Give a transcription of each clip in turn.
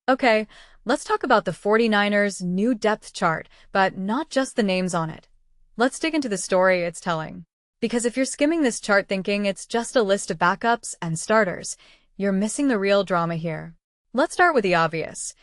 Okay, let's talk about the 49ers' new depth chart, but not just the names on it. Let's dig into the story it's telling. Because if you're skimming this chart thinking it's just a list of backups and starters, you're missing the real drama here. Let's start with the obvious.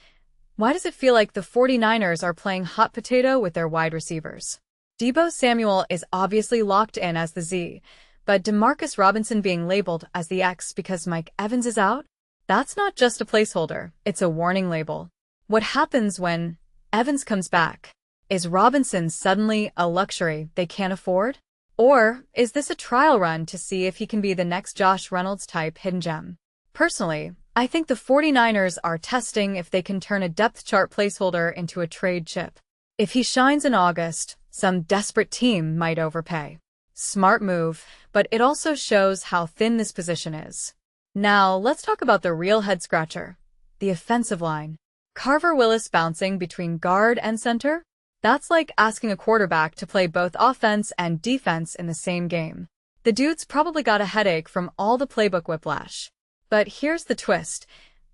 Why does it feel like the 49ers are playing hot potato with their wide receivers? Deebo Samuel is obviously locked in as the Z, but Demarcus Robinson being labeled as the X because Mike Evans is out? That's not just a placeholder, it's a warning label. What happens when Evans comes back? Is Robinson suddenly a luxury they can't afford? Or is this a trial run to see if he can be the next Josh Reynolds type hidden gem? Personally, I think the 49ers are testing if they can turn a depth chart placeholder into a trade chip. If he shines in August, some desperate team might overpay. Smart move, but it also shows how thin this position is. Now, let's talk about the real head-scratcher, the offensive line. Carver Willis bouncing between guard and center? That's like asking a quarterback to play both offense and defense in the same game. The dude's probably got a headache from all the playbook whiplash. But here's the twist.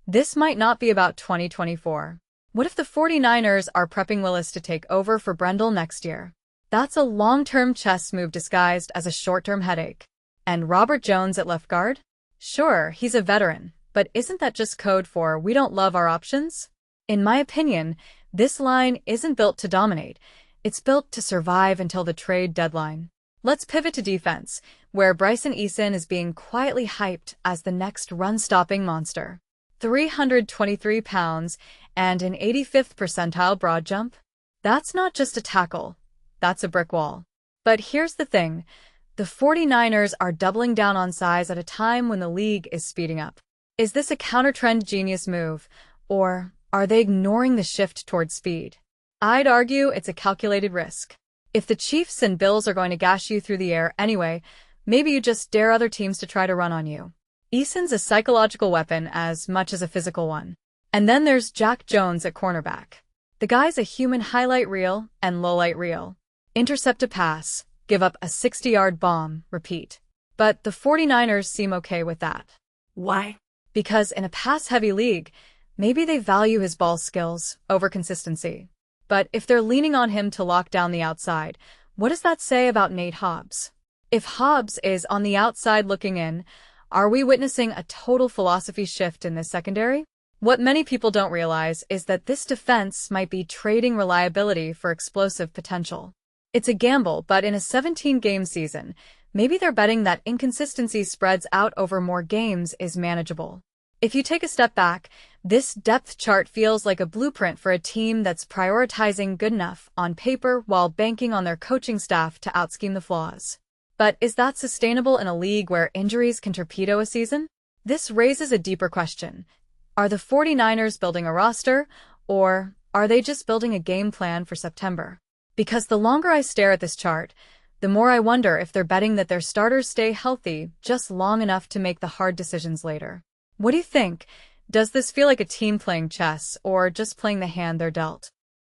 This might not be about 2024. What if the 49ers are prepping Willis to take over for Brendel next year? That's a long-term chess move disguised as a short-term headache. And Robert Jones at left guard? Sure, he's a veteran, but isn't that just code for we don't love our options? In my opinion, this line isn't built to dominate. It's built to survive until the trade deadline. Let's pivot to defense, where Bryson Eason is being quietly hyped as the next run-stopping monster. 323 pounds and an 85th percentile broad jump? That's not just a tackle, that's a brick wall. But here's the thing. The 49ers are doubling down on size at a time when the league is speeding up. Is this a counter-trend genius move, or are they ignoring the shift toward speed? I'd argue it's a calculated risk. If the Chiefs and Bills are going to gash you through the air anyway, maybe you just dare other teams to try to run on you. Eason's a psychological weapon as much as a physical one. And then there's Jack Jones at cornerback. The guy's a human highlight reel and lowlight reel. Intercept a pass, give up a 60-yard bomb, repeat. But the 49ers seem okay with that. Why? Because in a pass-heavy league, maybe they value his ball skills over consistency. But if they're leaning on him to lock down the outside, what does that say about Nate Hobbs? If Hobbs is on the outside looking in, are we witnessing a total philosophy shift in this secondary? What many people don't realize is that this defense might be trading reliability for explosive potential. It's a gamble, but in a 17-game season, maybe they're betting that inconsistency spreads out over more games is manageable. If you take a step back, this depth chart feels like a blueprint for a team that's prioritizing good enough on paper while banking on their coaching staff to outscheme the flaws. But is that sustainable in a league where injuries can torpedo a season? This raises a deeper question. Are the 49ers building a roster, or are they just building a game plan for September? Because the longer I stare at this chart, the more I wonder if they're betting that their starters stay healthy just long enough to make the hard decisions later. What do you think? Does this feel like a team playing chess or just playing the hand they're dealt?